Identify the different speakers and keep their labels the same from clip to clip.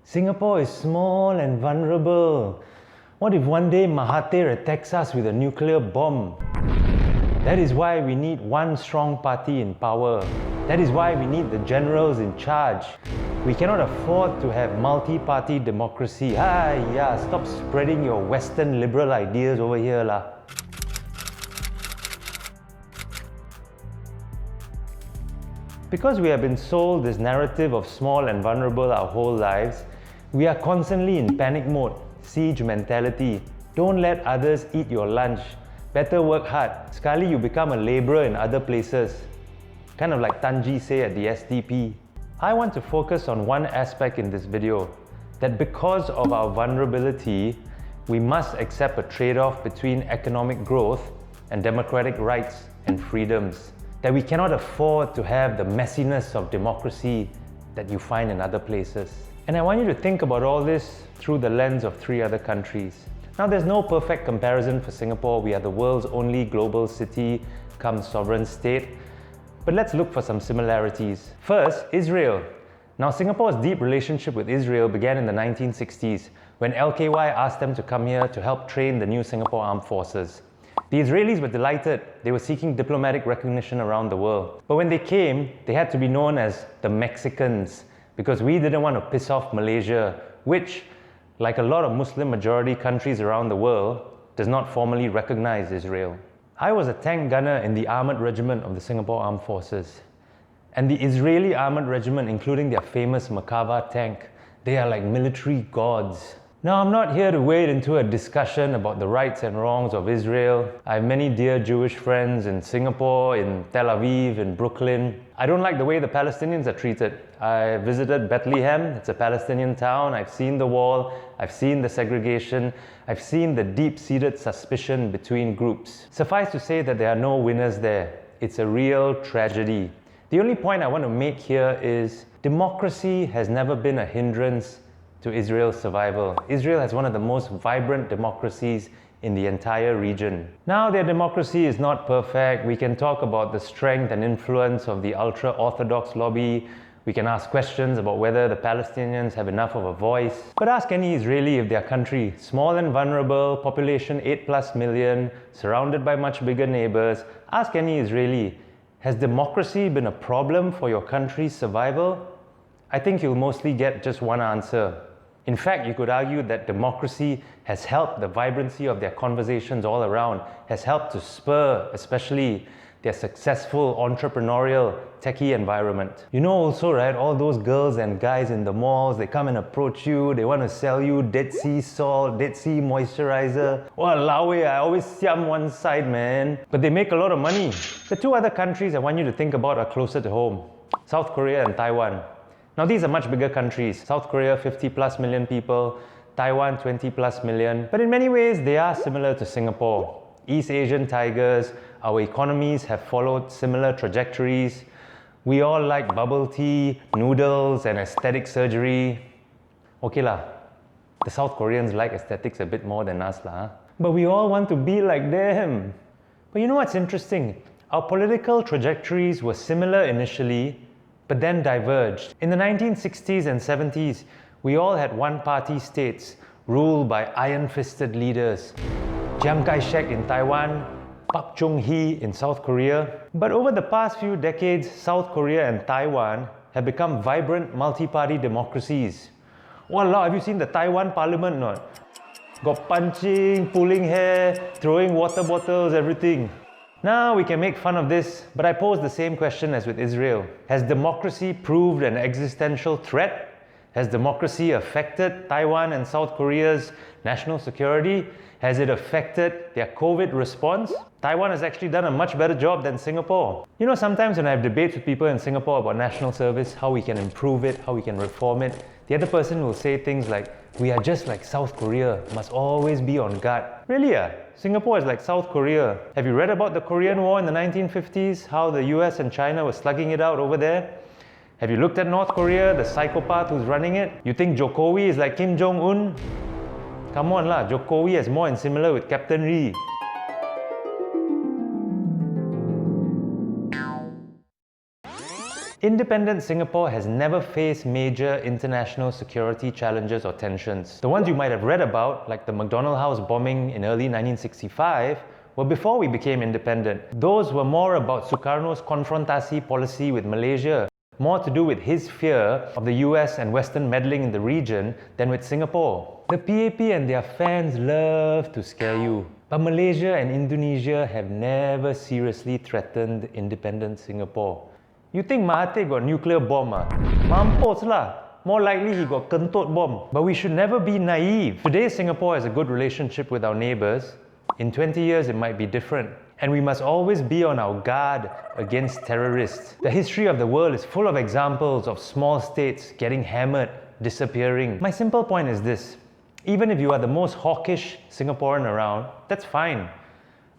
Speaker 1: Singapore is small and vulnerable. What if one day Mahathir attacks us with a nuclear bomb? That is why we need one strong party in power. That is why we need the generals in charge. We cannot afford to have multi-party democracy. Stop spreading your Western liberal ideas over here lah. Because we have been sold this narrative of small and vulnerable our whole lives, we are constantly in panic mode, siege mentality. Don't let others eat your lunch. Better work hard. Sekali you become a labourer in other places. Kind of like Tanji say at the SDP. I want to focus on one aspect in this video, that because of our vulnerability, we must accept a trade-off between economic growth and democratic rights and freedoms. That we cannot afford to have the messiness of democracy that you find in other places. And I want you to think about all this through the lens of 3 other countries. Now, there's no perfect comparison for Singapore. We are the world's only global city come sovereign state. But let's look for some similarities. First, Israel. Now, Singapore's deep relationship with Israel began in the 1960s when LKY asked them to come here to help train the new Singapore Armed Forces. The Israelis were delighted. They were seeking diplomatic recognition around the world. But when they came, they had to be known as the Mexicans because we didn't want to piss off Malaysia, which, like a lot of Muslim majority countries around the world, does not formally recognize Israel. I was a tank gunner in the armoured regiment of the Singapore Armed Forces. And the Israeli armoured regiment, including their famous Merkava tank, they are like military gods. Now, I'm not here to wade into a discussion about the rights and wrongs of Israel. I have many dear Jewish friends in Singapore, in Tel Aviv, in Brooklyn. I don't like the way the Palestinians are treated. I visited Bethlehem, it's a Palestinian town. I've seen the wall, I've seen the segregation, I've seen the deep-seated suspicion between groups. Suffice to say that there are no winners there. It's a real tragedy. The only point I want to make here is democracy has never been a hindrance to Israel's survival. Israel has one of the most vibrant democracies in the entire region. Now, their democracy is not perfect. We can talk about the strength and influence of the ultra-Orthodox lobby. We can ask questions about whether the Palestinians have enough of a voice. But ask any Israeli if their country, small and vulnerable, population 8+ million, surrounded by much bigger neighbors, ask any Israeli, has democracy been a problem for your country's survival? I think you'll mostly get just one answer. In fact, you could argue that democracy has helped the vibrancy of their conversations all around, has helped to spur, especially, their successful entrepreneurial techie environment. You know also, right, all those girls and guys in the malls, they come and approach you, they want to sell you Dead Sea salt, Dead Sea moisturizer. Walao eh, I always siam one side, man. But they make a lot of money. The 2 other countries I want you to think about are closer to home. South Korea and Taiwan. Now, these are much bigger countries. South Korea, 50+ million people. Taiwan, 20+ million. But in many ways, they are similar to Singapore. East Asian tigers. Our economies have followed similar trajectories. We all like bubble tea, noodles, and aesthetic surgery. Okay lah, the South Koreans like aesthetics a bit more than us lah. But we all want to be like them. But you know what's interesting? Our political trajectories were similar initially, but then diverged. In the 1960s and 70s, we all had one-party states ruled by iron-fisted leaders. Chiang Kai-shek in Taiwan, Park Chung-hee in South Korea. But over the past few decades, South Korea and Taiwan have become vibrant multi-party democracies. Walao, have you seen the Taiwan parliament or not? Got punching, pulling hair, throwing water bottles, everything. Now we can make fun of this, but I pose the same question as with Israel. Has democracy proved an existential threat? Has democracy affected Taiwan and South Korea's national security? Has it affected their COVID response? Taiwan has actually done a much better job than Singapore. You know, sometimes when I have debates with people in Singapore about national service, how we can improve it, how we can reform it, the other person will say things like, we are just like South Korea, must always be on guard. Really? Singapore is like South Korea. Have you read about the Korean War in the 1950s? How the US and China were slugging it out over there? Have you looked at North Korea, the psychopath who's running it? You think Jokowi is like Kim Jong-un? Come on lah, Jokowi is more and similar with Captain Lee. Independent Singapore has never faced major international security challenges or tensions. The ones you might have read about, like the McDonald House bombing in early 1965, were before we became independent. Those were more about Sukarno's confrontasi policy with Malaysia, more to do with his fear of the US and Western meddling in the region than with Singapore. The PAP and their fans love to scare you. But Malaysia and Indonesia have never seriously threatened independent Singapore. You think Mahathir got nuclear bomb? Mampus lah. More likely he got kentut bomb. But we should never be naive. Today Singapore has a good relationship with our neighbours. In 20 years it might be different. And we must always be on our guard against terrorists. The history of the world is full of examples of small states getting hammered, disappearing. My simple point is this. Even if you are the most hawkish Singaporean around, that's fine.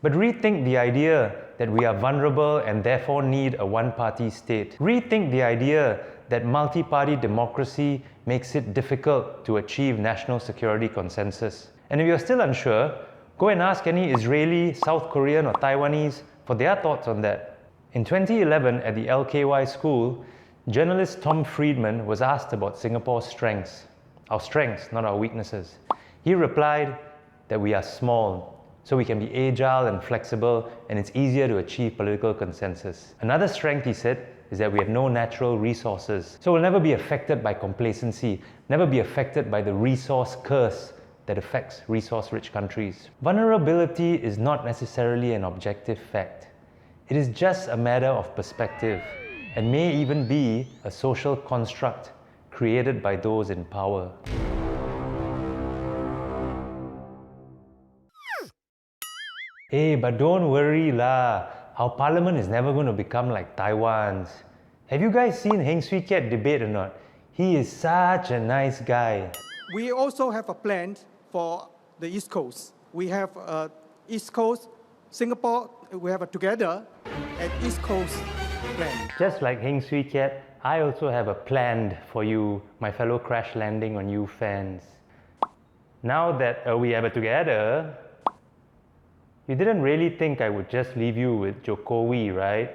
Speaker 1: But rethink the idea that we are vulnerable and therefore need a one-party state. Rethink the idea that multi-party democracy makes it difficult to achieve national security consensus. And if you're still unsure, go and ask any Israeli, South Korean or Taiwanese for their thoughts on that. In 2011 at the LKY school, journalist Tom Friedman was asked about Singapore's strengths. Our strengths, not our weaknesses. He replied that we are small, so we can be agile and flexible, and it's easier to achieve political consensus. Another strength, he said, is that we have no natural resources. So we'll never be affected by complacency, never be affected by the resource curse that affects resource-rich countries. Vulnerability is not necessarily an objective fact. It is just a matter of perspective, and may even be a social construct created by those in power. Hey, but don't worry lah. Our parliament is never going to become like Taiwan's. Have you guys seen Heng Keat debate or not? He is such a nice guy.
Speaker 2: We also have a plan for the East Coast. We have East Coast, Singapore, we have a together an East Coast plan.
Speaker 1: Just like Heng Keat, I also have a plan for you, my fellow crash landing on you fans. Now that we have it together, you didn't really think I would just leave you with Jokowi, right?